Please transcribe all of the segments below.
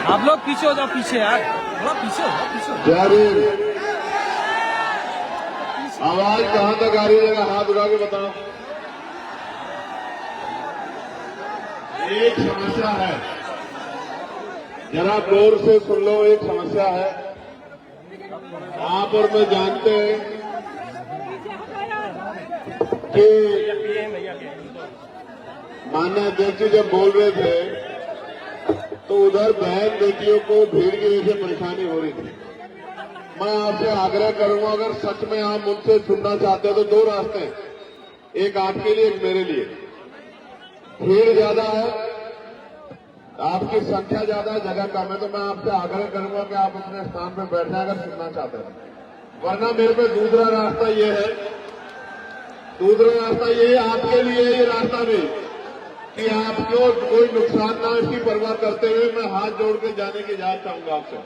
आप लोग पीछे हो जाओ, पीछे यार, थोड़ा पीछे हो जाओ, पीछे हो जाओ। आवाज कहां तक आ रही है? हाथ उठा के बताओ। एक समस्या है, जरा गौर से सुन लो। एक समस्या है, आप और मैं जानते हैं कि माननीय अध्यक्ष जी जब बोल रहे थे तो उधर बहन बेटियों को भीड़ की वजह से परेशानी हो रही थी। मैं आपसे आग्रह करूंगा, अगर सच में आप मुझसे सुनना चाहते हो तो दो रास्ते हैं, एक आपके लिए, एक मेरे लिए। भीड़ ज्यादा है, आपकी संख्या ज्यादा है, जगह कम है, तो मैं आपसे आग्रह करूंगा कि आप अपने स्थान पर बैठ जाए अगर सुनना चाहते हैं। वरना मेरे पे दूसरा रास्ता ये है, आपके लिए ये रास्ता भी कि आपको कोई नुकसान ना हो, इसकी परवाह करते हुए मैं हाथ जोड़ के जाने की इजाजत चाहूंगा आपसे।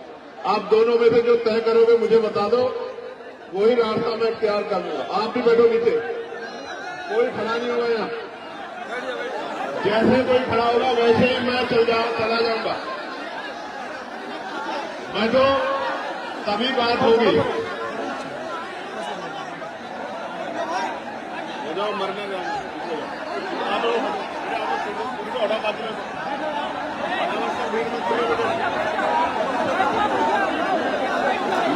आप दोनों में से जो तय करोगे मुझे बता दो, वही रास्ता मैं इख्तियार कर लूंगा। आप भी बैठो नीचे, कोई खड़ा नहीं होगा यहाँ। जैसे कोई खड़ा होगा वैसे ही मैं चला जाऊंगा। मैं तो तभी बात होगी। जाओ, मरने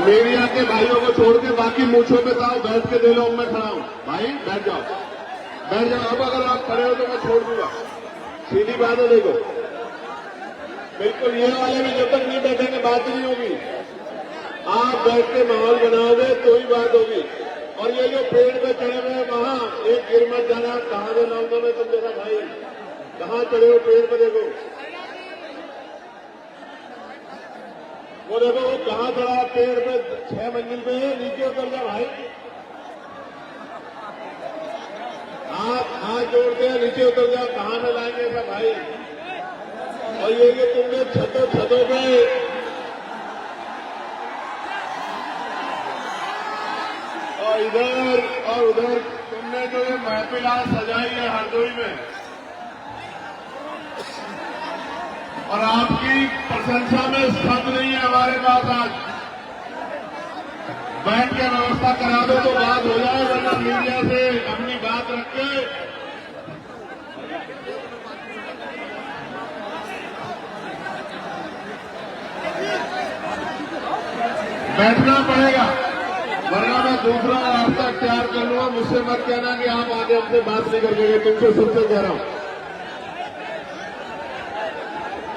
मेरी आके भाइयों को छोड़ के बाकी मूछों पे ताओ बैठ के दे लो, मैं खड़ा हूं। भाई बैठ जाओ, बैठ जाओ। अब अगर आप खड़े हो तो मैं छोड़ दूंगा, सीधी बात है। देखो, बिल्कुल ये वाले भी जब तक नहीं बैठेंगे बात नहीं होगी। आप बैठ के माहौल बनाओगे तो ही बात होगी। और ये जो पेड़ पे चढ़े हुए वहां एक गिर मत जाना, कहां से लाऊंगा मैं तुम जरा भाई, कहां चढ़े हो पेड़ पे? देखो वो, देखो वो कहां चढ़ा पेड़ पे, 6 मंजिल पे है, नीचे उतर जा भाई। हाथ जोड़ते हैं, नीचे उतर जाओ, कहां में लाएंगे सब भाई। और ये कि तुमने छतों पे और इधर और उधर तुमने जो ये महफिल आज सजाई है हरदोई में, और आपकी प्रशंसा में शब्द नहीं है हमारे पास। आज बैठ के व्यवस्था करा दो तो बात हो जाए, वरना मीडिया से अपनी बात रख के बैठना पड़ेगा, वरना मैं दूसरा रास्ता तैयार कर लूंगा। मुझसे मत कहना कि आप आगे हमसे बात नहीं कर गए, तुमसे सबसे कह रहा हूं।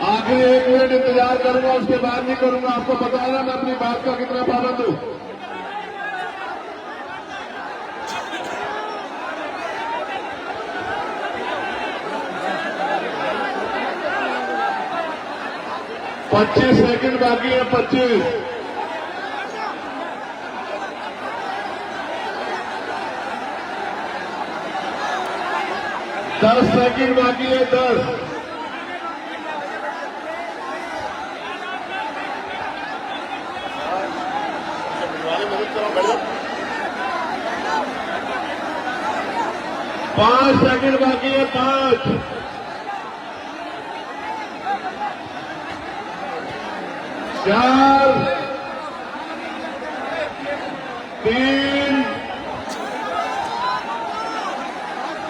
आखिर 1 मिनट इंतजार करूंगा, उसके बाद नहीं करूंगा। आपको पता है ना मैं अपनी बात का कितना पाबंद हूं। पच्चीस सेकंड बाकी है, 25। दस सेकंड बाकी है, 10। पांच सेकंड बाकी है, 5, 4, 3,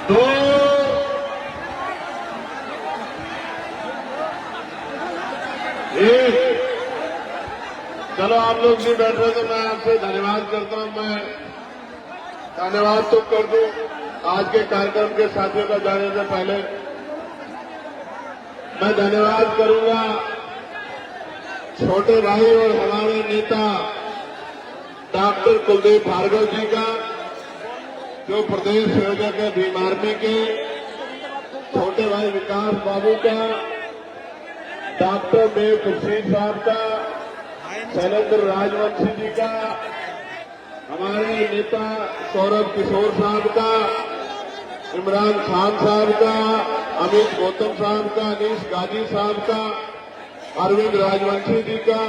2, 1। चलो आप लोग नहीं बैठ रहे तो मैं आपसे धन्यवाद करता हूं। मैं धन्यवाद तो कर दूं आज के कार्यक्रम के साथियों का जाने से पहले मैं धन्यवाद करूंगा छोटे भाई और हमारे नेता डॉक्टर कुलदीप भार्गव जी का, जो प्रदेश संयोजक है भीम आर्मी के, छोटे भाई विकास बाबू का, डॉक्टर देव खुर्शीद साहब का, शैलेंद्र राजवंशी जी का, हमारे नेता सौरभ किशोर साहब का, इमरान खान साहब का, अमित गौतम साहब का, अनीश गाजी साहब का, अरविंद राजवंशी जी का,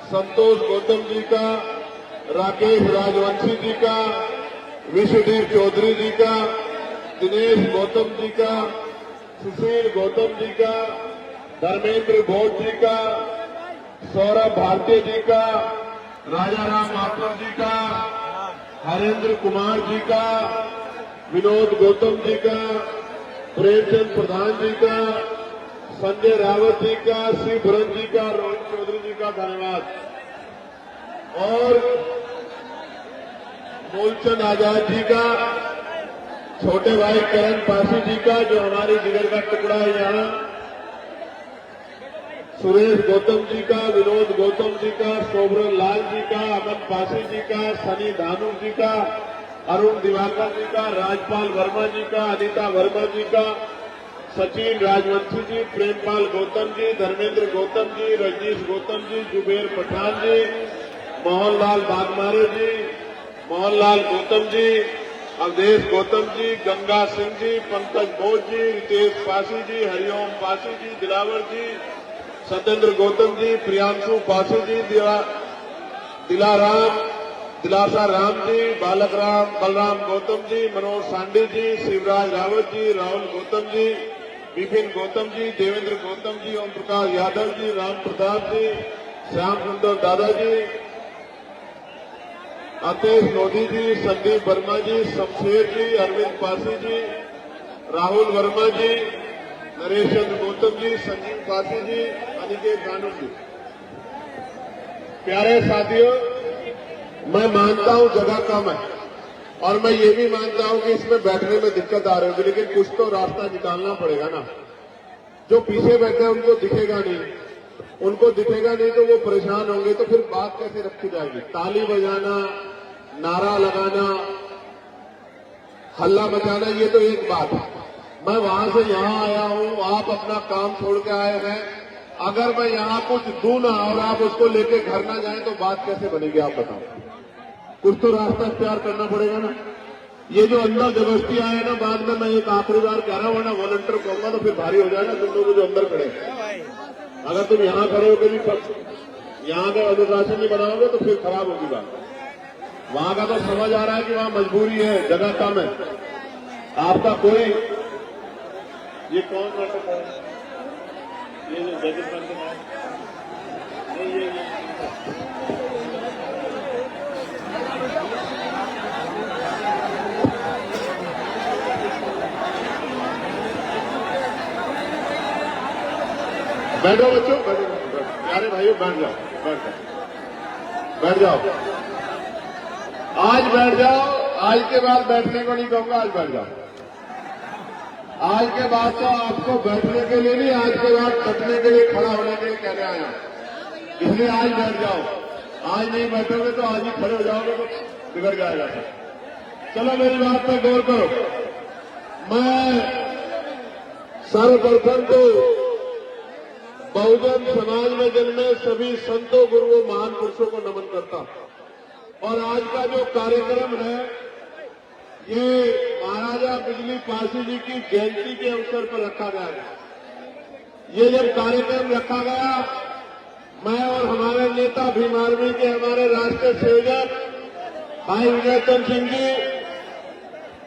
संतोष गौतम जी का, राकेश राजवंशी जी का, विश्वदीप चौधरी जी का, दिनेश गौतम जी का, सुशील गौतम जी का, धर्मेंद्र घोष जी का, सौरभ भारती जी का, राजा राम माथुर जी का, हरेंद्र कुमार जी का, विनोद गौतम जी का, प्रेमचंद प्रधान जी का, संजय रावत जी का, श्री भुरन जी का, रोहित चौधरी जी का धन्यवाद। और मूलचंद आजाद जी का, छोटे भाई करण पासी जी का जो हमारी जिगर का टुकड़ा है यहाँ, सुरेश गौतम जी का, विनोद गौतम जी का, शोभरन लाल जी का, अमन पासी जी का, सनी धानु जी का, अरुण दिवाकर जी का, राजपाल वर्मा जी का, अनिता वर्मा जी का, सचिन राजवंशी जी, प्रेमपाल गौतम जी, धर्मेंद्र गौतम जी, रजनीश गौतम जी, जुबेर पठान जी, मोहनलाल बागमारे जी, मोहनलाल गौतम जी, अवधेश गौतम जी, गंगा सिंह जी, पंकज बोस जी, रितेश पासी जी, हरिओम पासी जी, दिलावर जी, सत्येंद्र गौतम जी, प्रियांशु पासी जी, दिलासा राम जी, बालक राम बलराम गौतम जी, मनोज सांडी जी, शिवराज रावत जी, राहुल गौतम जी, विपिन गौतम जी, देवेंद्र गौतम जी, ओम प्रकाश यादव जी, राम प्रताप जी, श्याम सुंदर दादाजी, अतेश मोदी जी, संदीप वर्मा जी, शमशेर जी, अरविंद पासी जी, राहुल वर्मा जी, नरेश चंद्र गौतम जी, संजीव पासी जी, अनिकेत गानू जी। प्यारे साथियों, मैं मानता हूं जगह कम है और मैं ये भी मानता हूं कि इसमें बैठने में दिक्कत आ रही होगी, लेकिन कुछ तो रास्ता निकालना पड़ेगा ना। जो पीछे बैठे हैं उनको दिखेगा नहीं, उनको दिखेगा नहीं तो वो परेशान होंगे, तो फिर बात कैसे रखी जाएगी। ताली बजाना, नारा लगाना, हल्ला मचाना, ये तो एक बात है। मैं वहां से यहां आया हूं, आप अपना काम छोड़ के आए हैं। अगर मैं यहां कुछ दूं ना और आप उसको लेके घर ना जाएं तो बात कैसे बनेगी, आप बताओ। कुछ तो रास्ता इख्तियार करना पड़ेगा ना। ये जो अंदर जबरदस्ती आए ना, बाद में मैं एक आखिरी बार कह रहा हूं, वरना वॉलंटियर कहूंगा तो फिर भारी हो जाएगा तुम लोग जो अंदर खड़े। अगर तुम यहां खड़े होकर भी यहां का अनुशासन नहीं बनाओगे तो फिर खराब होगी बात। वहां का तो समझ आ रहा है कि वहां मजबूरी है, जगह कम है। आपका कोई ये कौन नाटक है, ये जो जगत नाटक है, ये बैठो बच्चों, बैठो, प्यारे भाइयों बैठ जाओ, बैठ जाओ, आज बैठ जाओ। आज के बाद बैठने को नहीं कहूंगा, आज बैठ जाओ। आज के बाद तो आपको बैठने के लिए नहीं, आज के बाद बैठने के लिए, खड़ा होने के लिए कहने आया, इसलिए आज बैठ जाओ। आज नहीं बैठोगे तो आज ही खड़े हो जाओगे तो बिगड़ जाएगा सब। चलो मेरी बात पर गौर करो। मैं सर्वप्रथम तो बहुजन समाज में जन्मे सभी संतों, गुरुओं, महान पुरुषों को नमन करता हूं। और आज का जो कार्यक्रम है, ये महाराजा बिजली पासी जी की जयंती के अवसर पर रखा गया है। ये जब कार्यक्रम रखा गया, मैं और हमारे नेता भीम आर्मी के हमारे राष्ट्रीय संयोजक भाई विजय चंद्र सिंह जी,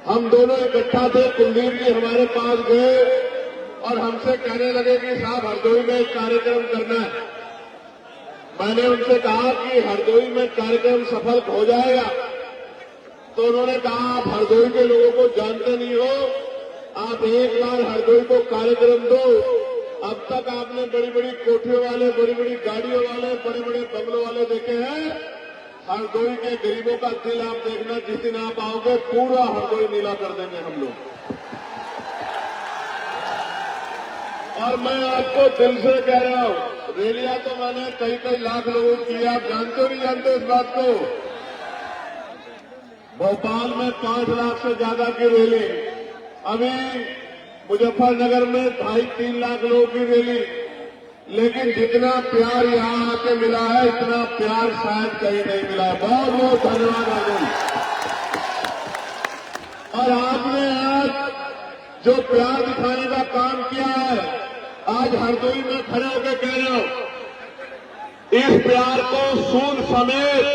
हम दोनों इकट्ठा थे। कुलदीप जी हमारे पास गए और हमसे कहने लगे कि साहब हरदोई में एक कार्यक्रम करना है। मैंने उनसे कहा कि हरदोई में कार्यक्रम सफल हो जाएगा, तो उन्होंने कहा आप हरदोई के लोगों को जानते नहीं हो, आप एक बार हरदोई को कार्यक्रम दो। अब तक आपने बड़ी बड़ी कोठियों वाले, बड़ी बड़ी गाड़ियों वाले, बड़े बड़े बंगलों वाले देखे हैं। हरदोई के गरीबों का दिल आप देखना, जिस दिन आप आओगे पूरा हरदोई नीला कर देंगे हम लोग। और मैं आपको दिल से कह रहा हूं, रैलियां तो मैंने कई कई लाख लोगों की, आप जानते हो नहीं जानते इस बात को। भोपाल में 5 लाख से ज्यादा की रैली, अभी मुजफ्फरनगर में 2.5-3 लाख लोगों की रैली। लेकिन जितना प्यार यहां आके मिला है, इतना प्यार शायद कहीं नहीं मिला है। बहुत बहुत धन्यवाद आपको। और आपने आज जो प्यार दिखाने का काम किया है, आज हरदोई में खड़े होकर कह रहे हो, इस प्यार को सूद समेत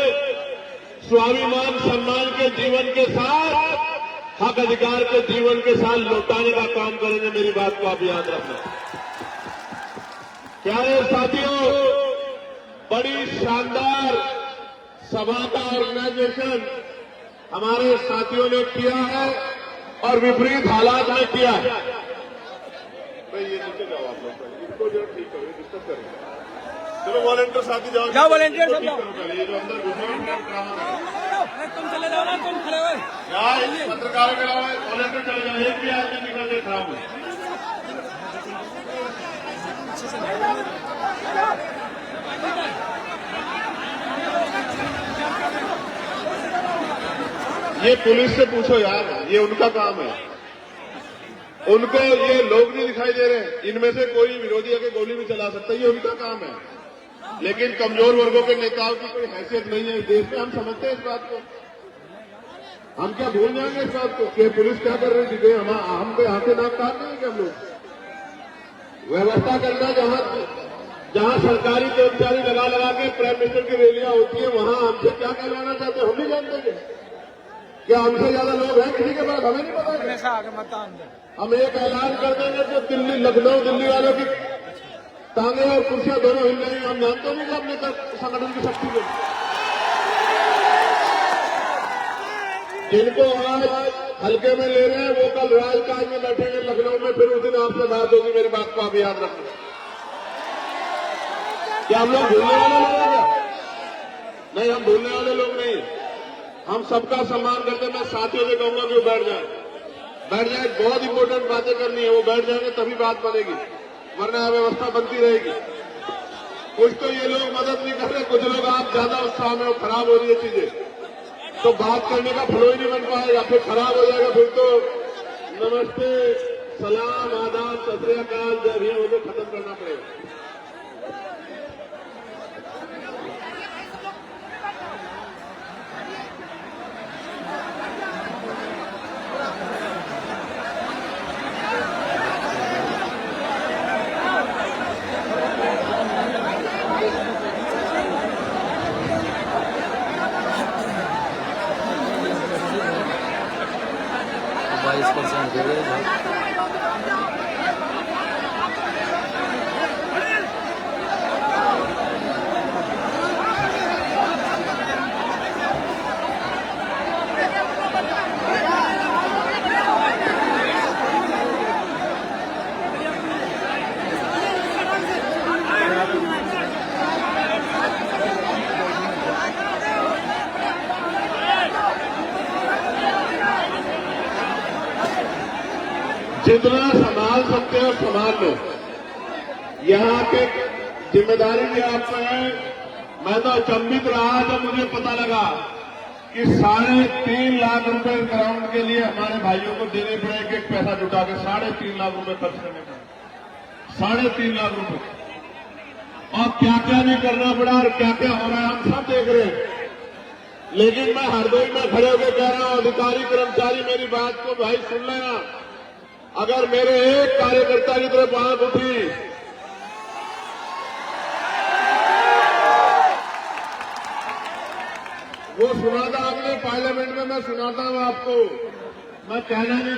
स्वाभिमान सम्मान के जीवन के साथ हक अधिकार को जीवन के साथ लौटाने का काम करेंगे। मेरी बात को आप याद रखना। प्यारे साथियों, बड़ी शानदार सभा का ऑर्गेनाइजेशन हमारे साथियों ने किया है और विपरीत हालात में किया है। भाई ये नीचे जाओ आप लोग, इसको जो ठीक करो, डिस्टर्ब करेंगे। चलो वॉलंटियर साथी जाओ, जाओ वॉलंटियर सब जाओ। ये जो अंदर तुम चले जाओ ना, तुम खड़े हो पत्रकारों के अलावा वॉलंटियर चले जाओ, एक भी आदमी निकल के खड़ा हुआ। ये पुलिस से पूछो यार, ये उनका काम है। उनको ये लोग नहीं दिखाई दे रहे, इनमें से कोई विरोधी आके गोली भी चला सकता है, ये उनका काम है। लेकिन कमजोर वर्गों के नेताओं की कोई हैसियत नहीं है इस देश में। हम समझते हैं इस बात को, हम क्या भूल जाएंगे इस बात को कि पुलिस क्या कर रही थी। हम कोई हाथे नाक काट नहीं कि हम लोग व्यवस्था करना, जहां सरकारी कर्मचारी लगा के प्राइम मिनिस्टर की रैलियां होती है, वहां हमसे क्या कहलवाना चाहते हैं हम नहीं जानते क्या हमसे ज्यादा लोग हैं किसी के पास, हमें नहीं पता। हम एक ऐलान कर देंगे कि दिल्ली, लखनऊ दिल्ली वालों की टांगे और कुर्सियां दोनों हिल रही हैं, हम जानते नहीं कि अपने संगठन की शक्ति को। जिनको आज हल्के में ले रहे हैं वो कल राजकाज में बैठेंगे लखनऊ में, फिर उस दिन आपसे बात होगी। मेरी बात को आप याद रखना। क्या हम लोग भूलने वाले लोग हैं? नहीं, हम भूलने वाले लोग नहीं। हम सबका सम्मान करते। मैं साथियों से कहूंगा कि वो बैठ जाए। बहुत इंपॉर्टेंट बातें करनी है, वो बैठ जाएंगे तभी बात बनेगी, वरना व्यवस्था बनती रहेगी। कुछ तो ये लोग मदद नहीं कर रहे, कुछ लोग आप ज्यादा उत्साह में, खराब हो रही है चीजें, तो बात करने का फ्लो ही नहीं बन पाएगा, फिर खराब हो जाएगा। फिर तो नमस्ते, सलाम, आदाब, सत श्री अकाल, जय भीम होकर खत्म करना पड़ेगा। जितना संभाल सकते हो संभाल लो। यहाँ के जिम्मेदारी भी आपको है। मैं तो अचंभित रहा जब मुझे पता लगा कि 3.5 लाख रुपए ग्राउंड के लिए हमारे भाइयों को देने पड़े, एक पैसा जुटा के 3.5 लाख रुपए खर्च करने पड़े। 3.5 लाख रुपए, और क्या क्या नहीं करना पड़ा और क्या क्या हो रहा है हम सब देख रहे हैं। लेकिन मैं हरदोई में खड़े होकर कह रहा हूं, अधिकारी कर्मचारी मेरी बात को भाई सुन लेना। अगर मेरे एक कार्यकर्ता की तरफ आंख उठी, वो सुना था आपने पार्लियामेंट में, मैं सुनाता हूं आपको। मैं कहना नहीं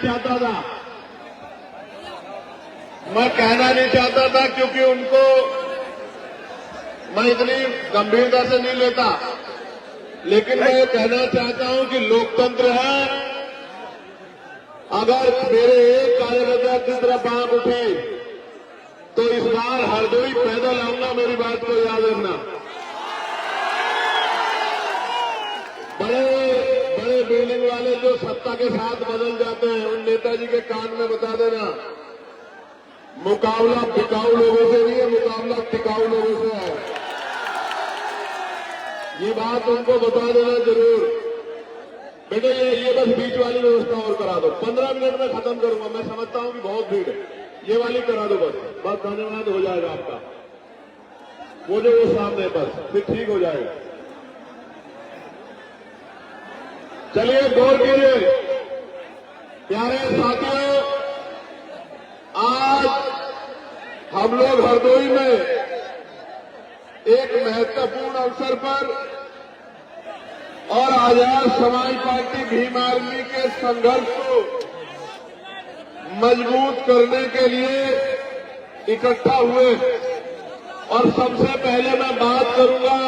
चाहता था क्योंकि उनको मैं इतनी गंभीरता से नहीं लेता, लेकिन मैं ये कहना चाहता हूं कि लोकतंत्र है। अगर मेरे एक कार्यकर्ता की तरफ आंख उठी तो इस बार हरदोई पैदल आऊंगा। मेरी बात को याद रखना। बड़े बिल्डिंग वाले जो सत्ता के साथ बदल जाते हैं, उन नेताजी के कान में बता देना, मुकाबला बिकाऊ लोगों से नहीं है, मुकाबला टिकाऊ लोगों से है। ये बात उनको बता देना जरूर। बेटे ये बस बीच वाली व्यवस्था और करा दो, 15 मिनट में खत्म करूंगा। मैं समझता हूं कि बहुत भीड़ है, ये वाली करा दो बस धन्यवाद हो जाएगा आपका। वो जो वो सामने बस फिर ठीक हो जाएगा। चलिए गौर कीजिए प्यारे साथियों, आज हम लोग हरदोई में एक महत्वपूर्ण अवसर पर और आजाद समाज पार्टी भीम आर्मी के संघर्ष को मजबूत करने के लिए इकट्ठा हुए। और सबसे पहले मैं बात करूंगा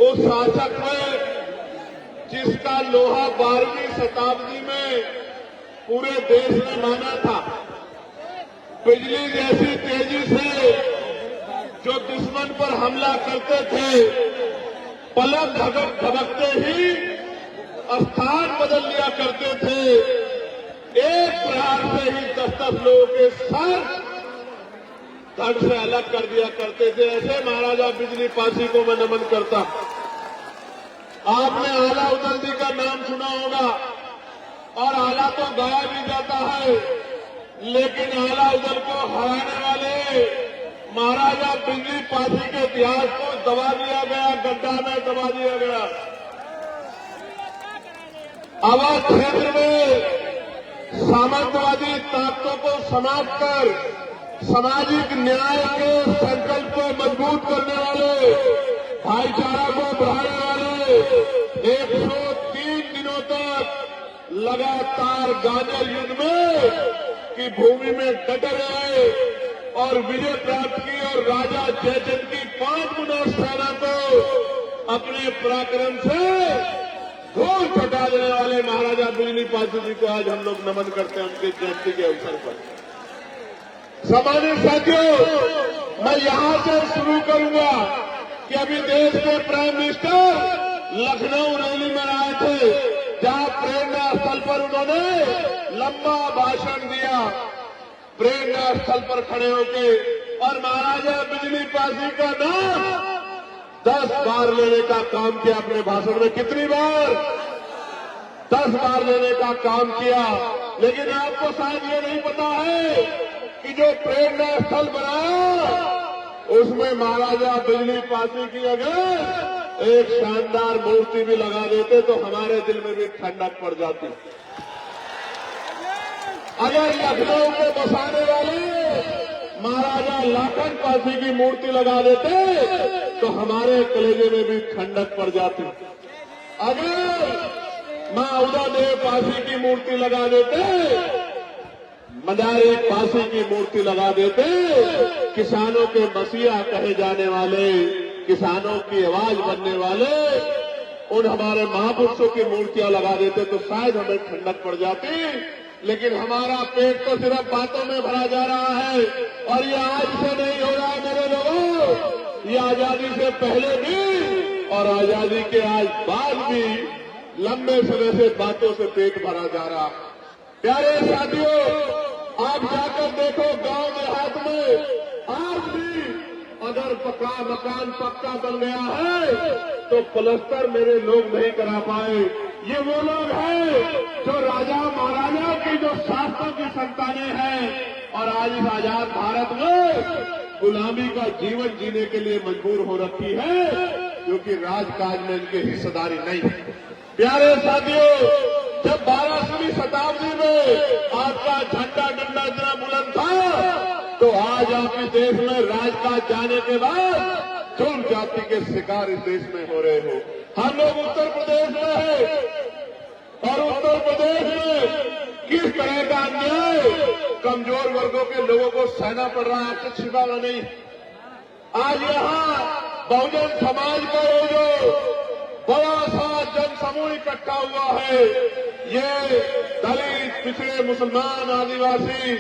उस शासक में जिसका लोहा 12वीं शताब्दी में पूरे देश ने माना था। बिजली जैसी तेजी से जो दुश्मन पर हमला करते थे, पलक झपकते ही स्थान बदल लिया करते थे। एक प्रहार से ही 10-10 लोगों के सर धड़ से अलग कर दिया करते थे। ऐसे महाराजा बिजली पासी को मैं नमन करता। आपने आला उदल का नाम सुना होगा, और आला तो गाया भी जाता है, लेकिन आला उदल को हराने वाले महाराजा बिजली पासी के इतिहास को दबा दिया गया, गड्ढा में दबा दिया गया। अवध क्षेत्र में सामंतवादी ताकतों को समाप्त कर सामाजिक न्याय के संकल्प को मजबूत करने वाले, भाईचारा को बढ़ाने वाले 103 दिनों तक लगातार गाजर युद्ध में की भूमि में डटे रहे और विजय प्राप्त की, और राजा जयचंद की 5 गुना सेना को अपने पराक्रम से धूल छटा देने वाले महाराजा बिजली पासी जी को आज हम लोग नमन करते हैं उनके जयंती के अवसर पर। सम्मानित साथियों, मैं यहां से शुरू करूंगा कि अभी देश के प्राइम मिनिस्टर लखनऊ रैली में आए थे, जहां प्रेरणा स्थल पर उन्होंने लंबा भाषण दिया। प्रेरणा स्थल पर खड़े होके और महाराजा बिजली पासी का नाम 10 बार लेने का काम किया अपने भाषण में। कितनी बार? 10 बार लेने का काम किया। लेकिन आपको शायद ये नहीं पता है कि जो प्रेरणा स्थल बनाया उसमें महाराजा बिजली पासी की अगर एक शानदार मूर्ति भी लगा देते तो हमारे दिल में भी ठंडक पड़ जाती। अगर लखनऊ को बसाने वाले महाराजा लाखन पासी की मूर्ति लगा देते तो हमारे कलेजे में भी ठंडक पड़ जाती। अगर मां उदयदेव पासी की मूर्ति लगा देते, मदारी पासी की मूर्ति लगा देते, किसानों के मसीहा कहे जाने वाले, किसानों की आवाज बनने वाले उन हमारे महापुरुषों की मूर्तियां लगा देते तो शायद हमें ठंडक पड़ जाती। लेकिन हमारा पेट तो सिर्फ बातों में भरा जा रहा है, और ये आज से नहीं हो रहा है मेरे लोगों, ये आजादी से पहले भी और आजादी के आज बाद भी लंबे समय से बातों से पेट भरा जा रहा। प्यारे साथियों, आप जाकर देखो गांव देहात में आज भी अगर मकान पक्का बन गया है तो प्लस्तर मेरे लोग नहीं करा पाए। ये वो लोग हैं जो राजा महाराजा की जो शासकों की संतानें हैं और आज इस आजाद भारत में गुलामी का जीवन जीने के लिए मजबूर हो रखी है, क्योंकि राजकाज में इनकी हिस्सेदारी नहीं है। प्यारे साथियों, जब 12वीं शताब्दी में आपका झंडा डंडा इतना बुलंद था, तो आज आप इस देश में राजकाज जाने के बाद जुल्म जाति के शिकार इस देश में हो रहे हो। हम लोग उत्तर प्रदेश में हैं, और उत्तर प्रदेश में किस तरह का अन्याय कमजोर वर्गों के लोगों को सहना पड़ रहा है, आपसे छिपाना नहीं। आज यहाँ बहुजन समाज का ये जो बड़ा सा जन समूह इकट्ठा हुआ है, ये दलित, पिछड़े, मुसलमान, आदिवासी,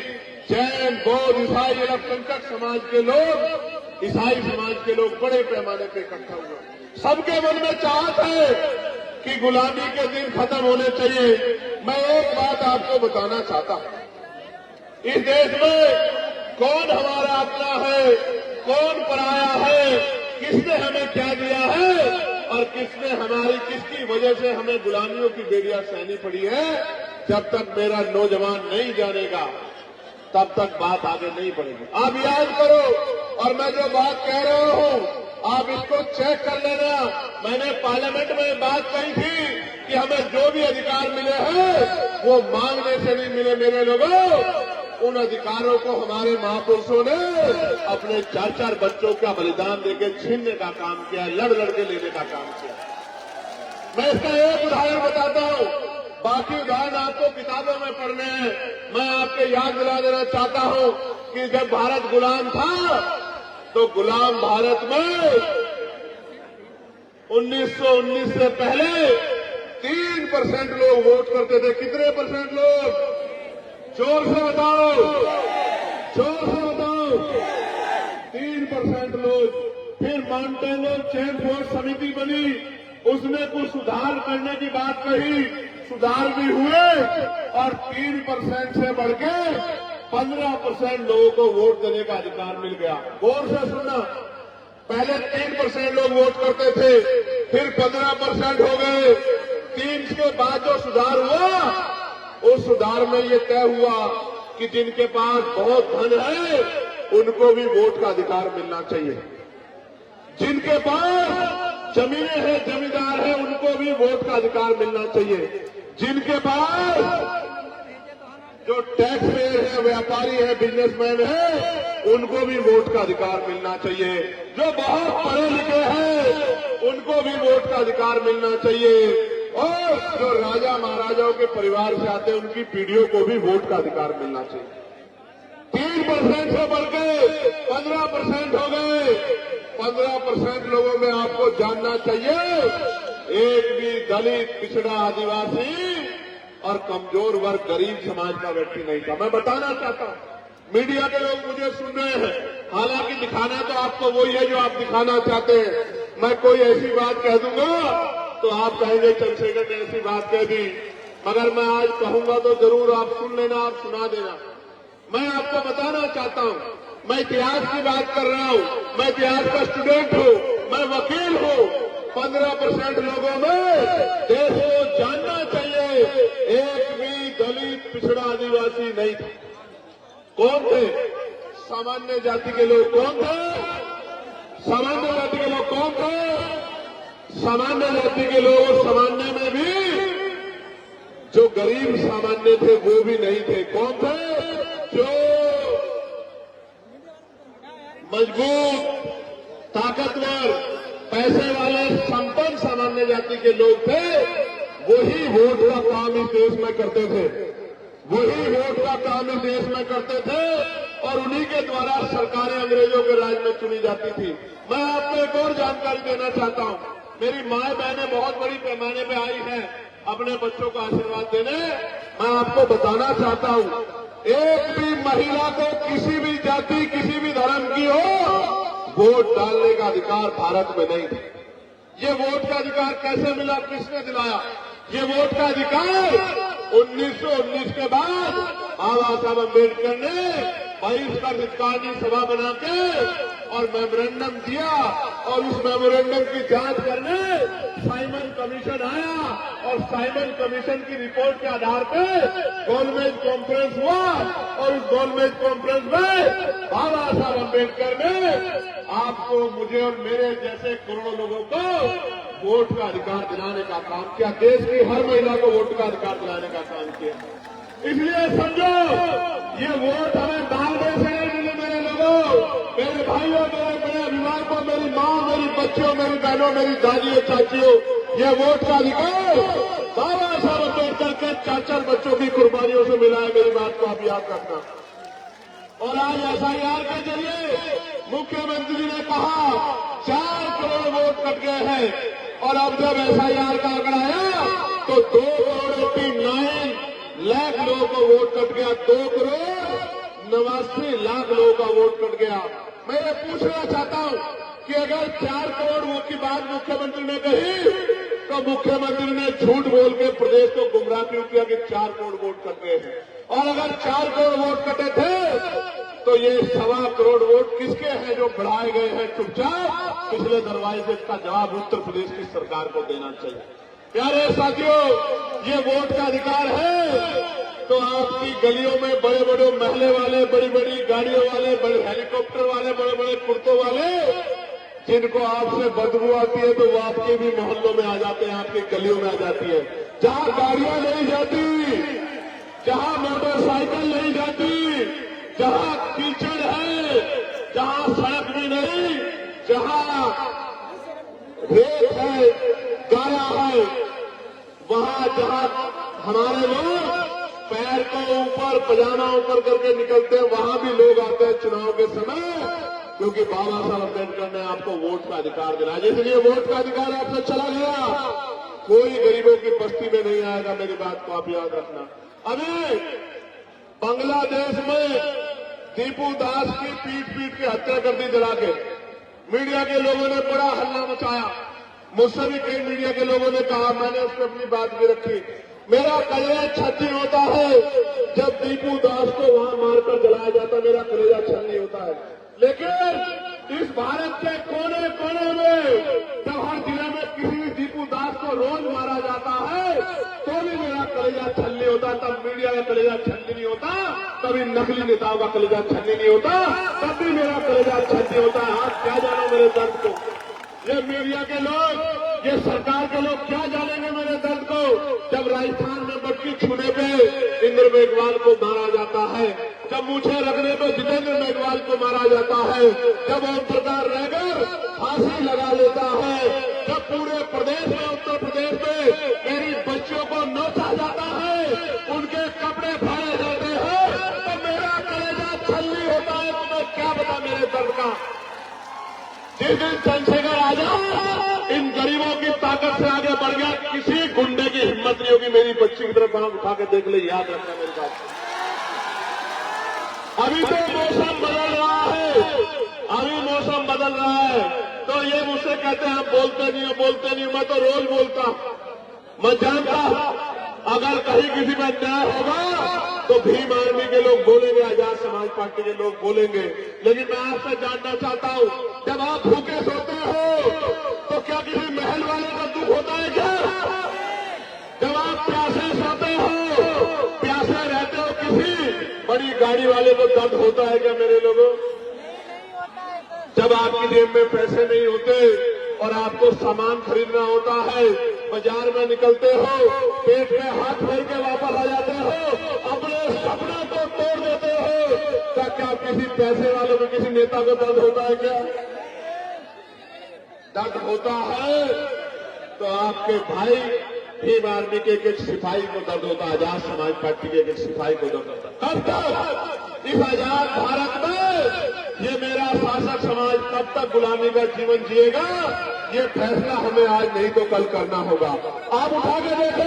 जैन, बौद्ध, ईसाई, अल्पसंख्यक समाज के लोग, ईसाई समाज के लोग बड़े पैमाने पर इकट्ठा हुए। सबके मन में चाहत है कि गुलामी के दिन खत्म होने चाहिए। मैं एक बात आपको बताना चाहता हूं, इस देश में कौन हमारा अपना है, कौन पराया है, किसने हमें क्या दिया है और किसने हमारी किसकी वजह से हमें गुलामियों की बेड़ियां सहनी पड़ी है, जब तक मेरा नौजवान नहीं जानेगा तब तक बात आगे नहीं बढ़ेगी। आप याद करो, और मैं जो बात कह रहा हूं आप इसको चेक कर लेना। मैंने पार्लियामेंट में बात कही थी कि हमें जो भी अधिकार मिले हैं वो मांगने से नहीं मिले मेरे लोगों, उन अधिकारों को हमारे महापुरुषों ने अपने 4-4 बच्चों का बलिदान देके छीनने का काम किया, लड़ के लेने का काम किया। मैं इसका एक उदाहरण बताता हूं, बाकी उदाहरण आपको किताबों में पढ़ने हैं। मैं आपको याद दिला देना चाहता हूं कि जब भारत गुलाम था तो गुलाम भारत में 1919 से पहले 3% लोग वोट करते थे। कितने परसेंट लोग? जोर से बताओ, जोर से बताओ। 3% लोग। फिर माउंटेनो चेन वोट समिति बनी, उसने कुछ सुधार करने की बात कही, सुधार भी हुए और 3% से बढ़ के 15% लोगों को वोट देने का अधिकार मिल गया। गौर से सुनना, पहले 3% लोग वोट करते थे, फिर 15% हो गए। 3 के बाद जो सुधार हुआ, उस सुधार में ये तय हुआ कि जिनके पास बहुत धन है उनको भी वोट का अधिकार मिलना चाहिए। जिनके पास जमीनें हैं, जमींदार हैं, उनको भी वोट का अधिकार मिलना चाहिए। जिनके पास जो टैक्स पेयर है, व्यापारी है, बिजनेसमैन है, उनको भी वोट का अधिकार मिलना चाहिए। जो बहुत पढ़े लिखे हैं उनको भी वोट का अधिकार मिलना चाहिए। और जो राजा महाराजाओं के परिवार से आते हैं उनकी पीढ़ियों को भी वोट का अधिकार मिलना चाहिए। 3% से बढ़ के 15% हो गए। 15% लोगों में आपको जानना चाहिए, एक भी दलित, पिछड़ा, आदिवासी और कमजोर वर्ग, गरीब समाज का व्यक्ति नहीं था। मैं बताना चाहता हूं, मीडिया के लोग मुझे सुन रहे हैं, हालांकि दिखाना तो आपको वही है जो आप दिखाना चाहते हैं। मैं कोई ऐसी बात कह दूंगा तो आप कहेंगे चंद्रशेखर ने ऐसी बात कह दी, मगर मैं आज कहूंगा तो जरूर आप सुन लेना, आप सुना देना। मैं आपको बताना चाहता हूं, मैं इतिहास की बात कर रहा हूं, मैं इतिहास का स्टूडेंट हूं, मैं वकील हूं। 15% लोगों में देश को जानना चाहिए, एक भी दलित, पिछड़ा, आदिवासी नहीं था। कौन थे? सामान्य जाति के लोग। कौन थे? सामान्य जाति के लोग कौन थे? सामान्य जाति के लोग। सामान्य में भी जो गरीब सामान्य थे वो भी नहीं थे। कौन थे? जो मजबूत, ताकतवर, पैसे वाले, संपन्न सामान्य जाति के लोग थे, वही वोट का काम इस देश में करते थे। वही वोट का काम इस देश में करते थे और उन्हीं के द्वारा सरकारें अंग्रेजों के राज में चुनी जाती थी। मैं आपको एक और जानकारी देना चाहता हूं, मेरी माए बहनें बहुत बड़ी पैमाने पे आई हैं अपने बच्चों को आशीर्वाद देने। मैं आपको बताना चाहता हूं, एक भी महिला को किसी भी जाति, किसी भी धर्म की हो, वोट डालने का अधिकार भारत में नहीं था। ये वोट का अधिकार कैसे मिला? किसने दिलाया? ये वोट का अधिकार 1919 के बाद बाबा साहब अम्बेडकर ने बहिष्कार हितकानी सभा बना के और मेमोरेंडम दिया और उस मेमोरेंडम की जांच करने साइमन कमीशन आया और साइमन कमीशन की रिपोर्ट के आधार पर गोलमेज कॉन्फ्रेंस हुआ और उस गोलमेज कॉन्फ्रेंस में बाबा साहब अम्बेडकर ने आपको, मुझे और मेरे जैसे करोड़ों लोगों को वोट का अधिकार दिलाने का काम किया। देश की हर महिला को वोट का अधिकार दिलाने का काम किया। इसलिए समझो, ये वोट हमें दांडे से नहीं मिले। मेरे लोगों, मेरे भाइयों, मेरे बड़े अभिभावकों, मेरी माँ, मेरी बच्चियों, मेरी बहनों, मेरी दादियों, चाचियों, ये वोट का अधिकार बाबा साहब अम्बेडकर के 4-4 बच्चों की कुर्बानियों से मिला है। मेरी बात को आप याद रखना। और आज एसआईआर के जरिए मुख्यमंत्री जी ने कहा 4 करोड़ वोट कट गए हैं और अब जब एसआईआर का आंकड़ा आया तो 2.89 लाख लोगों को वोट कट गया। 2.89 लाख लोगों का वोट कट गया। मैं ये पूछना चाहता हूं कि अगर 4 करोड़ वोट की बात मुख्यमंत्री ने कही तो मुख्यमंत्री ने झूठ बोल के प्रदेश को गुमराह क्यों किया कि 4 करोड़ वोट कट गए हैं? और अगर 4 करोड़ वोट कटे थे तो ये 1.25 करोड़ वोट किसके हैं जो बढ़ाए गए हैं चुपचाप पिछले दरवाजे से? इसका जवाब उत्तर प्रदेश की सरकार को देना चाहिए। प्यारे साथियों, ये वोट का अधिकार है तो आपकी गलियों में बड़े बड़े महले वाले, बड़ी बड़ी गाड़ियों वाले, बड़े हेलीकॉप्टर वाले, बड़े बड़े कुर्तों वाले, जिनको आपसे बदबू आती है तो वो आपके भी मोहल्लों में आ जाते हैं, आपकी गलियों में आ जाती है। जहां गाड़ियां नहीं जाती, जहां मोटरसाइकिल मोटरसाइकिल नहीं जाती, जहां कीचड़ है, जहां सड़क भी नहीं, जहां रेत है, गारा है, वहां जहां हमारे लोग पैर को ऊपर पजामा ऊपर करके निकलते हैं, वहां भी लोग आते हैं चुनाव के समय, क्योंकि बाबा साहब अम्बेडकर ने आपको वोट का अधिकार दिलाया। इसलिए वोट का अधिकार आपसे चला गया, कोई गरीबों की बस्ती में नहीं आएगा। मेरी बात को आप याद रखना। अभी बांग्लादेश में दीपू दास की पीट के हत्या कर दी जला के। मीडिया के लोगों ने बड़ा हल्ला मचाया, मुझसे भी कई मीडिया के लोगों ने कहा, मैंने उस पर अपनी बात भी रखी। मेरा कलेजा छन्नी होता है जब दीपू दास को वहां मारकर जलाया जाता, मेरा कलेजा छन्नी होता है। लेकिन इस भारत के कोने कोने में जब हर जिले में किसी भी दीपू दास को रोज मारा जाता है तो भी मेरा कलेजा छन्नी होता। तब मीडिया का कलेजा छन्नी नहीं होता, कभी नकली नेताओं का कलेजा छन्नी नहीं होता, तब भी मेरा कलेजा छन्नी होता है। आप क्या जानो मेरे दर्द को, ये मीडिया के लोग, ये सरकार के लोग क्या जानेंगे मेरे दर्द को। जब राजस्थान में मटकी छूने पे इंद्र मेघवाल को मारा जाता है, जब मूछे रखने पे जितेंद्र मेघवाल को मारा जाता है, जब ओम प्रकाश रहकर फांसी लगा लेता है, जब पूरे प्रदेश में, उत्तर प्रदेश में मेरी बच्चियों को नोचा जाता है, उनके कपड़े फाड़े जाते हैं, तो मेरा कलेजा छल्ली होता है। तो मैं क्या बता मेरे दर्द का। जिस दिन चंद्रशेखर आजाद इन गरीबों की ताकत से आगे बढ़ गया, किसी गुंडे की हिम्मत नहीं होगी मेरी बच्ची की तरफ आंख उठा के देख ले। याद रखना मेरी बात। अभी तो मौसम बदल रहा है, अभी मौसम बदल रहा है, तो ये मुझसे कहते हैं आप बोलते नहीं हो, बोलते नहीं हो। मैं तो रोज बोलता, मैं जानता अगर कहीं किसी में अन्याय होगा तो भीम आर्मी के लोग बोलेंगे, आजाद समाज पार्टी के लोग बोलेंगे। लेकिन मैं आपसे जानना चाहता हूं, जब आप भूखे सोते हो तो क्या किसी महल वाले का दुख होता है क्या? जब आप प्यासे सोते हो, प्यासे रहते हो, किसी बड़ी गाड़ी वाले को दर्द होता है क्या मेरे लोगों? जब आपकी जेब में पैसे नहीं होते और आपको सामान खरीदना होता है, बाजार में निकलते हो, पेट में हाथ भर के वापस आ जाते हो, अपने सपनों को तोड़ देते हो, तो क्या किसी पैसे वालों को, किसी नेता को दर्द होता है क्या? दर्द होता है तो आपके भाई भीम आर्मी के एक सिपाही को दर्द होता है, आजाद समाज पार्टी के एक सिपाही को दर्द होता है। कब तक इस आजाद भारत में ये मेरा शासक समाज कब तक गुलामी का जीवन जिएगा? ये फैसला हमें आज नहीं तो कल करना होगा। आप उठा के देखो,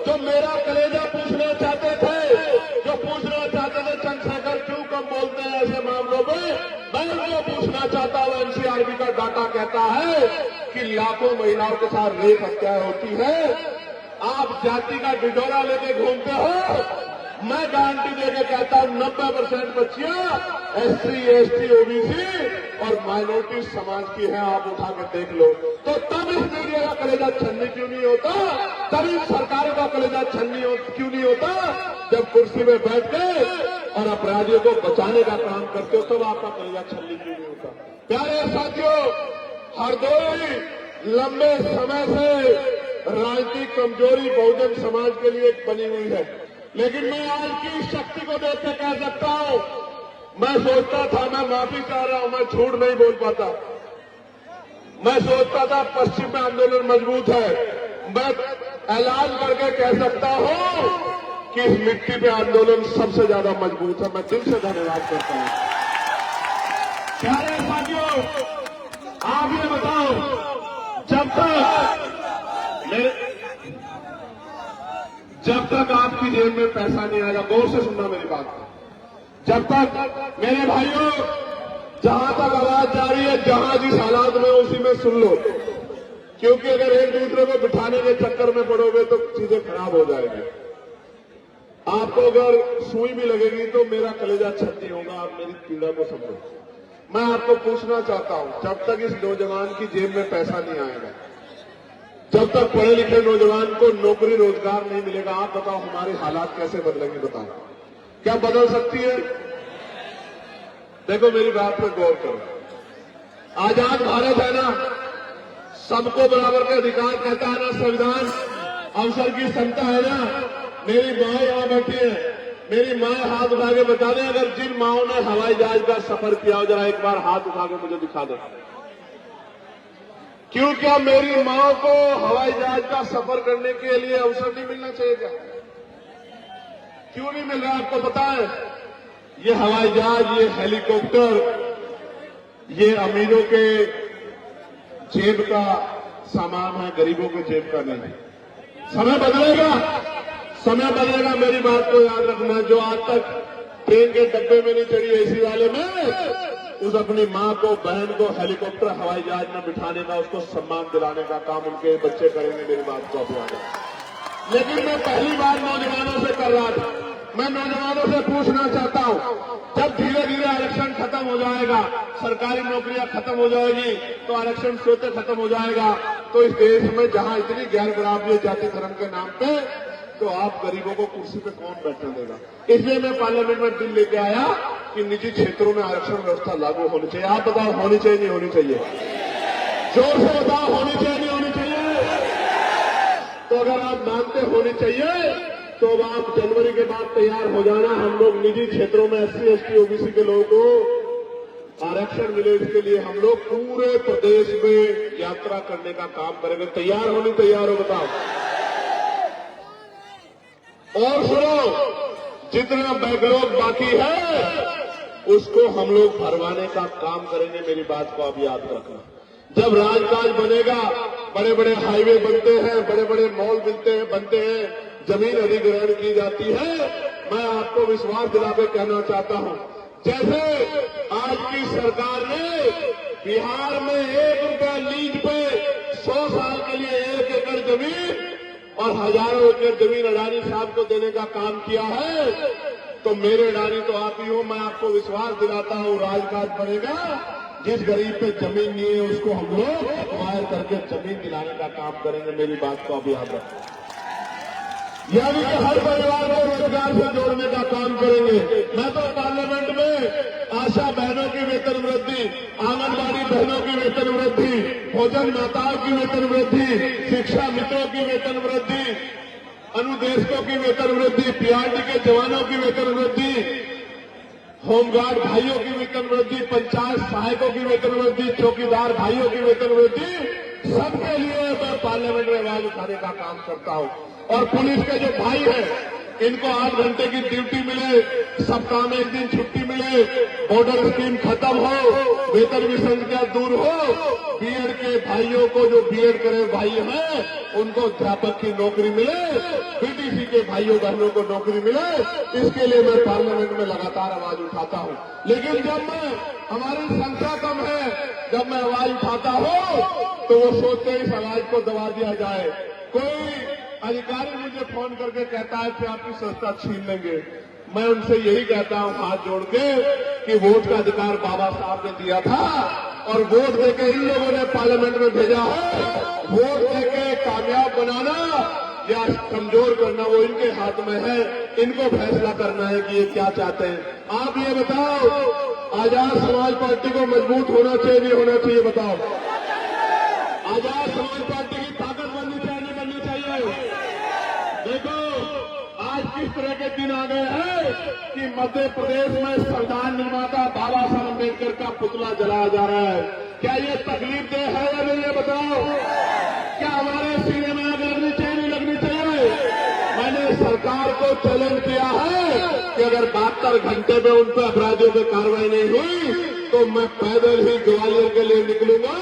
जो मेरा कलेजा पूछना चाहते थे, जो पूछना चाहते थे चंद्रशेखर क्यों कम बोलते हैं ऐसे मामलों में, मैं उनको पूछना चाहता हूं। एनसीआरबी का डाटा कहता है कि लाखों महिलाओं के साथ रेप हत्याएं होती है। आप जाति का डिडोरा लेके घूमते हो, मैं गारंटी देके कहता हूं 90% बच्चियां SC, ST, OBC और माइनॉरिटी समाज की हैं। आप उठा के देख लो। तो तब इस मीडिया का कलेजा छन्नी क्यों नहीं होता? तब इस सरकार का कलेजा छन्नी क्यों नहीं होता? जब कुर्सी में बैठ के और अपराधियों को बचाने का काम करते हो, तब आपका कलेजा छन्नी क्यों नहीं होता? प्यारे साथियों, हरदोई लंबे समय से राजनीतिक कमजोरी बहुजन समाज के लिए बनी हुई है, लेकिन मैं आज की शक्ति को देख के कह सकता हूं, मैं सोचता था, मैं माफी चाह रहा हूं, मैं झूठ नहीं बोल पाता। मैं सोचता था पश्चिम में आंदोलन मजबूत है, मैं ऐलान करके कह सकता हूं कि इस मिट्टी पे आंदोलन सबसे ज्यादा मजबूत है। मैं दिल से धन्यवाद करता हूं। प्यारे साथियों, आप ये बताओ, जब तक आपकी जेब में पैसा नहीं आएगा, गौर से सुनना मेरी बात, जब तक मेरे भाइयों, जहां तक आवाज जा रही है, जहां जिस हालात में उसी में सुन लो, क्योंकि अगर एक दूसरे को बिठाने के चक्कर में पड़ोगे तो चीजें खराब हो जाएगी। आपको अगर सुई भी लगेगी तो मेरा कलेजा छत्ती होगा। आप मेरी पीड़ा को समझो। मैं आपको पूछना चाहता हूं, जब तक इस नौजवान की जेब में पैसा नहीं आएगा, जब तक पढ़े लिखे नौजवान को नौकरी रोजगार नहीं मिलेगा, आप बताओ हमारे हालात कैसे बदलेंगे? बताओ, क्या बदल सकती है? देखो मेरी बात पर गौर करो। आजाद भारत है ना, सबको बराबर के अधिकार कहता है ना संविधान, अवसर की समता है ना। मेरी माँ यहां बैठी है, मेरी माए हाथ उठा के बता दें, अगर जिन माओं ने हवाई जहाज का सफर किया हो, जरा एक बार हाथ उठा के मुझे दिखा दें। क्यों, क्या मेरी मां को हवाई जहाज का सफर करने के लिए अवसर नहीं मिलना चाहिए क्या? क्यों नहीं मिल रहा? आपको पता है, ये हवाई जहाज, ये हेलीकॉप्टर, ये अमीरों के जेब का सामान है, गरीबों के जेब का नहीं। समय बदलेगा, समय बदलेगा, मेरी बात को याद रखना। जो आज तक ट्रेन के डब्बे में नहीं चढ़ी एसी वाले में, उस अपनी मां को, बहन को हेलीकॉप्टर, हवाई जहाज में बिठाने का, उसको सम्मान दिलाने का काम उनके बच्चे करेंगे। मेरी बात को अपना। लेकिन मैं पहली बार नौजवानों से कर रहा था, मैं नौजवानों से पूछना चाहता हूं, जब धीरे धीरे आरक्षण खत्म हो जाएगा, सरकारी नौकरियां खत्म हो जाएगी, तो आरक्षण स्वतः खत्म हो जाएगा, तो इस देश में जहां इतनी गैर बराबरी जाति धर्म के नाम पे, तो आप गरीबों को कुर्सी पे कौन बैठने देगा? इसलिए मैं पार्लियामेंट में बिल लेके आया कि निजी क्षेत्रों में आरक्षण व्यवस्था लागू होनी चाहिए। आप बताओ, होनी चाहिए नहीं होनी चाहिए? जोर से बताओ, होनी चाहिए नहीं होनी चाहिए? तो अगर आप मानते होनी चाहिए, तो अब आप जनवरी के बाद तैयार हो जाना। हम लोग निजी क्षेत्रों में SC, ST, OBC के लोगों को आरक्षण मिले, इसके लिए हम लोग पूरे प्रदेश में यात्रा करने का काम करेंगे। तैयार होने, तैयार हो? बताओ। और सुनो, जितना बैकलॉग बाकी है उसको हम लोग भरवाने का काम करेंगे। मेरी बात को आप याद रखना। जब राजकाज बनेगा, बड़े बड़े हाईवे बनते हैं, बड़े बड़े मॉल बनते हैं, जमीन अधिग्रहण की जाती है, मैं आपको विश्वास दिला के कहना चाहता हूं, जैसे आज की सरकार ने बिहार में 1 रुपया लीज पे 100 साल के लिए 1 एकड़ जमीन और हजारों एकड़ जमीन अडानी साहब को देने का काम किया है, तो मेरे अडानी तो आप ही हो। मैं आपको विश्वास दिलाता हूं, राजकाज बनेगा, जिस गरीब पे जमीन नहीं है उसको हम लोग एक्वायर करके जमीन दिलाने का काम करेंगे। मेरी बात को आप याद रखें। यानी कि हर परिवार को रोजगार से जोड़ने का काम करेंगे। मैं तो पार्लियामेंट में आशा बहनों की वेतन वृद्धि, आंगनबाड़ी बहनों की वेतन वृद्धि, भोजन माताओं की वेतन वृद्धि, शिक्षा मित्रों की वेतन वृद्धि, अनुदेशकों की वेतन वृद्धि, PRD के जवानों की वेतन वृद्धि, होमगार्ड भाइयों की वेतन वृद्धि, पंचायत सहायकों की वेतन वृद्धि, चौकीदार भाइयों की वेतन वृद्धि, सबके लिए मैं पार्लियामेंट में आवाज उठाने का काम करता हूं। और पुलिस के जो भाई हैं, इनको 8 घंटे की ड्यूटी मिले, सप्ताह में 1 दिन छुट्टी मिले, बॉर्डर स्कीम खत्म हो, वेतन विसंगतियां दूर हो, बीएड के भाइयों को, जो बीएड करे भाई हैं, उनको अध्यापक की नौकरी मिले, BTC के भाइयों बहनों को नौकरी मिले, इसके लिए मैं पार्लियामेंट में लगातार आवाज उठाता हूं। लेकिन जब हमारी संख्या कम है, जब मैं आवाज उठाता हूं, तो वो सोचते हैं इस आवाज को दबा दिया जाए। कोई अधिकारी मुझे फोन करके कहता है कि आपकी संस्था छीन लेंगे। मैं उनसे यही कहता हूं हाथ जोड़ के कि वोट का अधिकार बाबा साहब ने दिया था और वोट देके इन लोगों ने पार्लियामेंट में भेजा है। वोट देके कामयाब बनाना या कमजोर करना वो इनके हाथ में है। इनको फैसला करना है कि ये क्या चाहते हैं। आप ये बताओ, आजाद समाज पार्टी को मजबूत होना चाहिए नहीं होना चाहिए? बताओ। आजाद समाज पार्टी की ताकत बननी चाहिए नहीं बननी चाहिए? देखो आज किस तरह के दिन आ गए हैं कि मध्य प्रदेश में संविधान निर्माता बाबा साहब अम्बेडकर का पुतला जलाया जा रहा है। क्या ये तकलीफ दे है या नहीं, ये बताओ। क्या हमारे सीने में आग लगनी चाहिए नहीं लगनी चाहिए? मैंने सरकार को चैलेंज किया है कि अगर 72 घंटे में उन पर अपराधियों पर कार्रवाई नहीं हुई तो मैं पैदल ही ग्वालियर के लिए निकलूंगा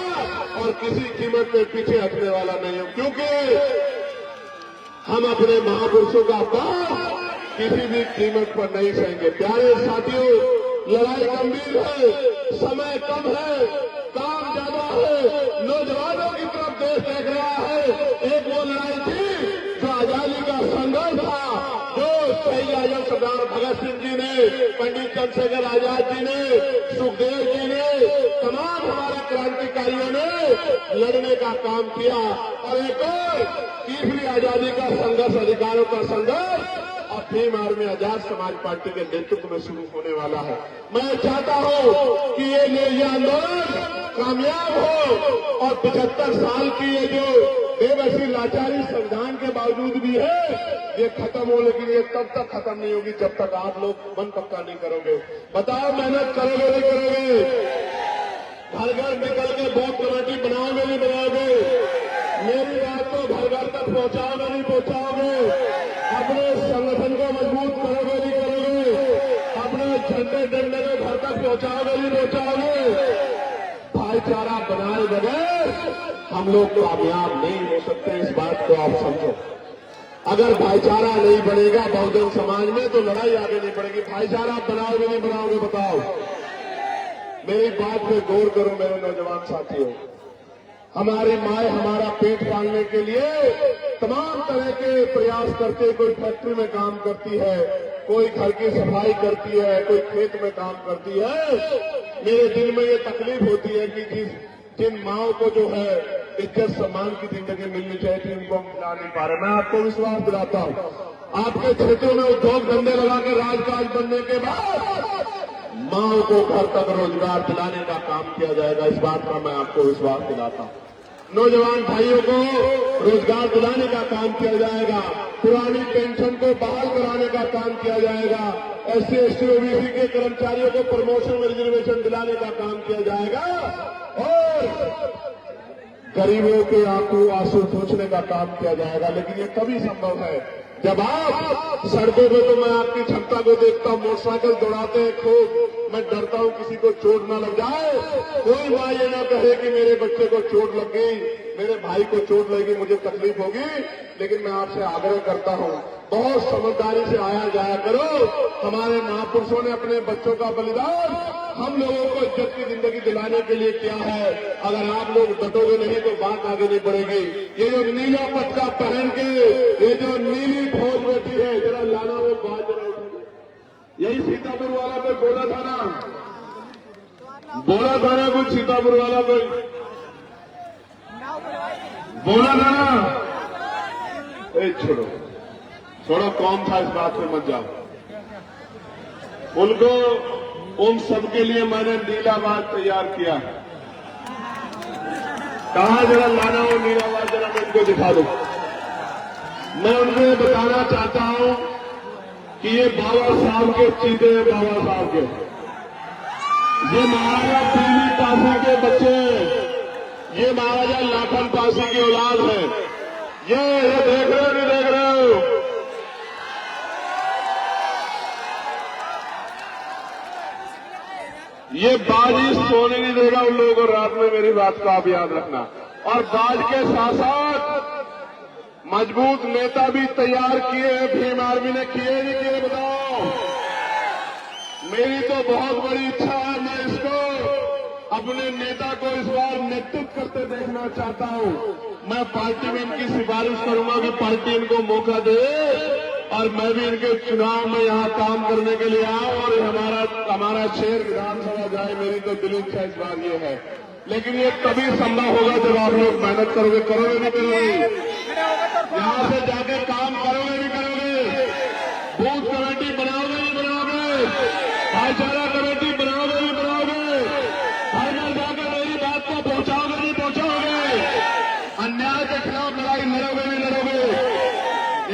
और किसी कीमत पे पीछे हटने वाला नहीं हूं, क्योंकि हम अपने महापुरुषों का अपमान किसी भी कीमत पर नहीं सहेंगे। प्यारे साथियों, लड़ाई गंभीर है, समय कम है, काम ज्यादा है, नौजवानों की तरफ देश देख रहा है। एक वो लड़ाई थी जो आजादी का संघर्ष था, जो शहीद आजम सरदार भगत सिंह जी ने, पंडित चंद्रशेखर आजाद जी ने, सुखदेव जी ने, तमाम हमारे क्रांतिकारियों ने लड़ने का काम किया। और एक और तीसरी आजादी का संघर्ष, अधिकारों का संघर्ष अब भीम आर्मी आजाद समाज पार्टी के नेतृत्व में शुरू होने वाला है। मैं चाहता हूं कि ये आंदोलन कामयाब हो और 75 साल की ये जो बेबसी लाचारी संविधान के बावजूद भी है, ये खत्म हो, लेकिन ये तब तक खत्म नहीं होगी जब तक आप लोग मन पक्का नहीं करोगे। बताओ मेहनत करोगे नहीं करोगे? घर घर निकल के बूथ कमेटी बनाओगे नहीं बनाओगे? मेरी बात को घर घर तक पहुंचाओगे नहीं पहुंचाओगे? अपने संगठन को मजबूत करोगे नहीं करोगे? अपने झंडे डंडे को घर तक पहुंचाओगे नहीं पहुंचाओगे? भाईचारा बनाए बगैर हम लोग कामयाब नहीं हो सकते, इस बात को आप समझो। अगर भाईचारा नहीं बनेगा बहुजन समाज में तो लड़ाई आगे नहीं बढ़ेगी। भाईचारा बनाओगे नहीं बनाओगे? बताओ। मेरी बात पे गौर करो मेरे नौजवान साथियों। हमारी माए हमारा पेट पालने के लिए तमाम तरह के प्रयास करते, कोई फैक्ट्री में काम करती है, कोई घर की सफाई करती है, कोई खेत में काम करती है। मेरे दिल में ये तकलीफ होती है कि जिन माओं को जो है इज्जत सम्मान की जिंदगी मिलनी चाहिए थी, उनको हम मिला नहीं पा रहे। मैं आपको विश्वास दिलाता हूं, आपके क्षेत्रों में उद्योग धंधे लगा के राजकाज बनने के बाद माओं को घर तक रोजगार दिलाने का काम किया जाएगा। इस बात का मैं आपको विश्वास दिलाता हूं। नौजवान भाइयों को रोजगार दिलाने का काम किया जाएगा, पुरानी पेंशन को बहाल कराने का काम किया जाएगा, SC ST OBC के कर्मचारियों को प्रमोशन में रिजर्वेशन दिलाने का काम किया जाएगा और गरीबों के आंसू पोंछने का काम किया जाएगा। लेकिन ये तभी संभव है जब आप सड़कों पे, तो मैं आपकी क्षमता को देखता हूं, मोटरसाइकिल दौड़ाते हैं खूब। मैं डरता हूं किसी को चोट ना लग जाए। कोई माँ ये ना कहे कि मेरे बच्चे को चोट लग गई, मेरे भाई को चोट लगेगी, मुझे तकलीफ होगी। लेकिन मैं आपसे आग्रह करता हूं, बहुत समझदारी से आया जाया करो। हमारे महापुरुषों ने अपने बच्चों का बलिदान हम लोगों को इज्जत की जिंदगी दिलाने के लिए किया है। अगर आप लोग डटोगे नहीं तो बात आगे नहीं बढ़ेगी। ये जो नीला पटका पहन के ये जो नीली फौज बैठी है, जरा लाना वो बात जरा उठी। यही सीतापुर वाला कोई बोला था ना कुछ सीतापुर वाला कोई बोला था ना। छोड़ो कौन था, इस बात में मत जाओ। उनको उन सबके लिए मैंने नीलावाज तैयार किया। कहा जरा लाना वो नीलावाज, जरा मैं इनको दिखा दूं। मैं उनको बताना चाहता हूं कि ये बाबा साहब के चीते हैं, बाबा साहब के। ये महाराजा पीली पासी के बच्चे हैं, ये महाराजा लाखन पासी की औलाद है। ये देख रहे हो नहीं देख रहे हो? ये बाजी सोने नहीं देगा उन लोगों को रात में, मेरी बात को आप याद रखना। और बाज के साथ साथ मजबूत नेता भी तैयार किए हैं। भीम आर्मी ने किए नहीं किए? बताओ। मेरी तो बहुत बड़ी इच्छा है, मैं इसको अपने नेता को इस बार नेतृत्व करते देखना चाहता हूं। मैं पार्टी में इनकी सिफारिश करूंगा कि पार्टी इनको मौका दे और मैं भी इनके चुनाव में यहाँ काम करने के लिए आऊं और हमारा शहर विधानसभा जाए। मेरी तो दिली इच्छा इस बार ये है। लेकिन ये तभी संभव होगा जब आप लोग मेहनत करोगे नहीं करोगे? यहाँ से जाके काम करोगे नहीं करोगे? बूथ कमेटी बनाओगे नहीं बनाओगे? भाईचारा कमेटी बनाओगे नहीं बनाओगे? घर घर जाकर मेरी बात को पहुंचाओगे नहीं पहुंचाओगे? अन्याय के खिलाफ लड़ाई लड़ोगे नहीं लड़ोगे?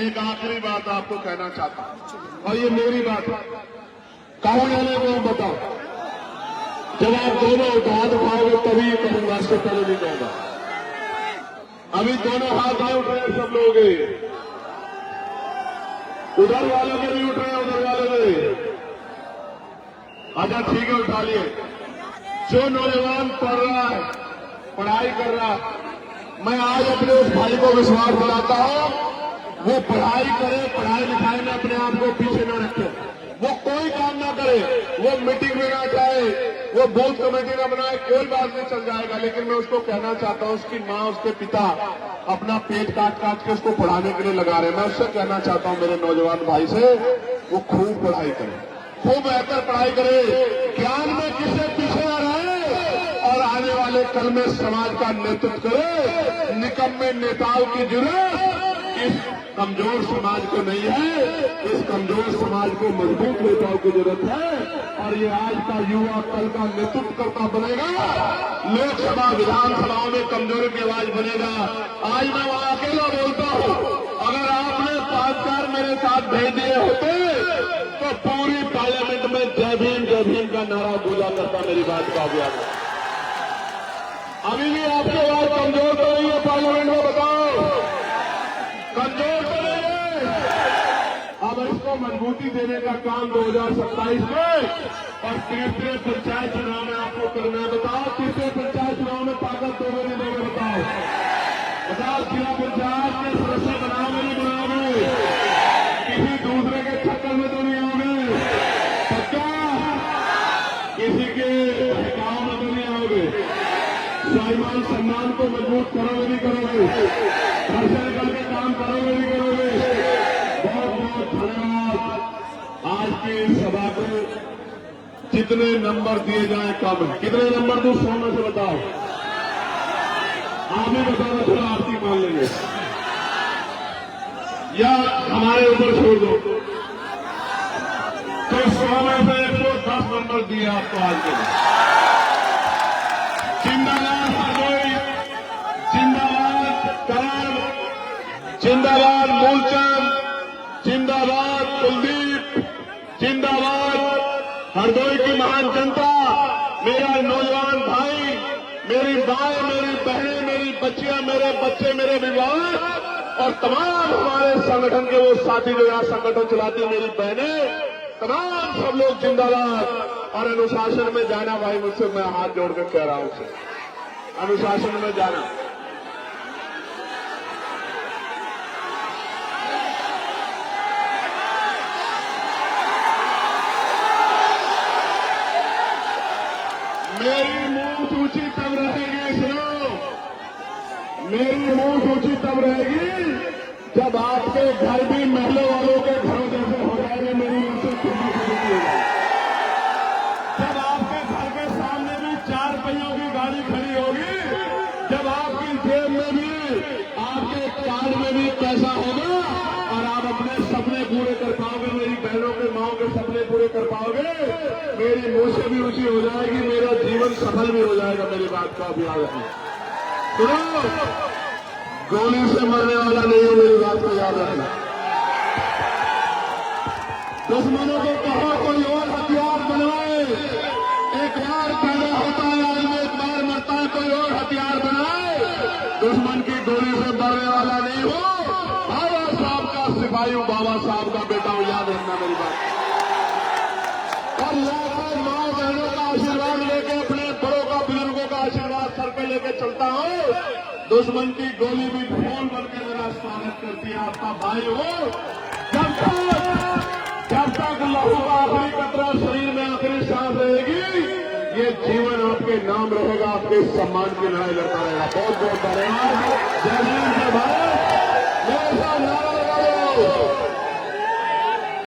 एक आखिरी बात आपको कहना चाहता हूं, और ये मेरी बात है, कहा जाने को बताओ। जब आप दोनों हाथ उठाओगे तभी ये कहूंगा, इससे पहले नहीं कहूंगा। अभी दोनों हाथ आए उठ रहे हैं सब लोग, उधर वालों के भी उठ रहे हैं, उधर वालों के। अच्छा ठीक है, उठा लिए। जो नौजवान पढ़ रहा है, पढ़ाई कर रहा है, मैं आज अपने उस भाई को विश्वास दिलाता हूं, वो पढ़ाई करे, पढ़ाई लिखाई में अपने आप को पीछे न रखे, वो कोई काम ना करे, वो मीटिंग में ना जाए, वो बूथ कमेटी ना बनाए, कोई बात नहीं, चल जाएगा। लेकिन मैं उसको कहना चाहता हूं, उसकी माँ उसके पिता अपना पेट काट काट के उसको पढ़ाने के लिए लगा रहे हैं। मैं उससे कहना चाहता हूं मेरे नौजवान भाई से, वो खूब पढ़ाई करे, खूब बेहतर पढ़ाई करे, ज्ञान में किससे पीछे आ रहे और आने वाले कल में समाज का नेतृत्व करे। निकम्मे नेताओं की जरूरत इस कमजोर समाज को नहीं है। इस कमजोर समाज को मजबूत नेताओं की जरूरत है और ये आज का युवा कल का नेतृत्व करता बनेगा। लोकसभा विधानसभाओं में कमजोरों की आवाज बनेगा। आज मैं वहां अकेला बोलता हूं, अगर आपने 5 कार मेरे साथ भेज दिए होते तो पूरी पार्लियामेंट में जय भीम का नारा गूंजा करता। मेरी बात का अभियान अभी भी आपके आवाज कमजोर तो नहीं है पार्लियामेंट में, बताओ कमजोर तो नहीं है। अब इसको मजबूती देने का काम 2027 में और तीसरे पंचायत चुनाव में आपको करना है। बताओ तीसरे पंचायत चुनाव में ताकत दोगे नहीं दोगे? बताओ जिला पंचायत के सदस्य बनाओगे नहीं बनाओगे? किसी दूसरे के चक्कर में तो नहीं आओगे? पक्का किसी के गांव में तो नहीं आओगे? स्वाभिमान सम्मान को मजबूत करोगे नहीं करोगे? घर से निकल के काम करोगे नहीं करोगे? बहुत बहुत धन्यवाद। आज की सभा को जितने नंबर दिए जाए कम है। कितने नंबर दूं 100 में से बताओ? आप ही बताओ, थोड़ा आरती मान लेंगे या हमारे ऊपर छोड़ दो। तो 100 में से 110 नंबर दिए आपको आज के लिए। जिंदाबाद हरदोई, जिंदाबाद करण, जिंदाबाद मूलचंद, जिंदाबाद कुलदीप, जिंदाबाद हरदोई की महान जनता, मेरा नौजवान भाई, मेरी माएं, मेरी बहनें, मेरी बच्चियां, मेरे बच्चे, मेरे विवाह और तमाम हमारे संगठन के वो साथी जो यहाँ संगठन चलाती मेरी बहनें, तमाम सब लोग जिंदाबाद। और अनुशासन में जाना भाई, मुझसे मैं हाथ जोड़कर कह रहा हूं उसे, अनुशासन में जाना। मेरी मुंह सूची तब रहेगी, सुनो, मेरी मुंह सूची तब रहेगी जब आपके घर भी महलों वालों के घरों जैसे हो जाएंगे। मेरी मुंह से सुनना शुरू होगा जब आपके घर के सामने भी 4 पहियों की गाड़ी खड़ी होगी, जब आपकी जेब में भी, आपके कार्ड में भी पैसा होगा और आप अपने सपने पूरे कर पाओगे, मेरी बहनों के माओ के सपने पूरे कर पाओगे। मेरी मुंह से भी ऊंची हो जाएगी, मेरा जीवन सफल भी हो जाएगा। मेरी बात का अभी याद रखना। सुनो, गोली से मरने वाला नहीं हो, मेरी बात को याद रखना। दुश्मनों को कहो कोई और हथियार बनवाए। एक बार पैदा होता है आदमी, एक बार मरता है, कोई और हथियार बनाए। दुश्मन की गोली से मरने वाला नहीं हो। बाबा साहब का सिपाही हूं, बाबा साहब का बेटा हूं, याद रखना मेरी बात। और लाखों माँ बहनों का आशीर्वाद लेके, अपने बड़ों का, बुजुर्गों का आशीर्वाद सर पे लेके चलता हूं। दुश्मन की गोली भी फूल बनकर मेरा स्वागत करती है। आपका भाई हो। जब तक लहू का आखिरी कतरा शरीर में, आखिरी सांस रहेगी, ये जीवन आपके नाम रहेगा, आपके सम्मान की लड़ाई लड़ता रहेगा। बहुत बहुत धन्यवाद। जय हिंद, जय भारत। मेरे साथ नारा लगा लो।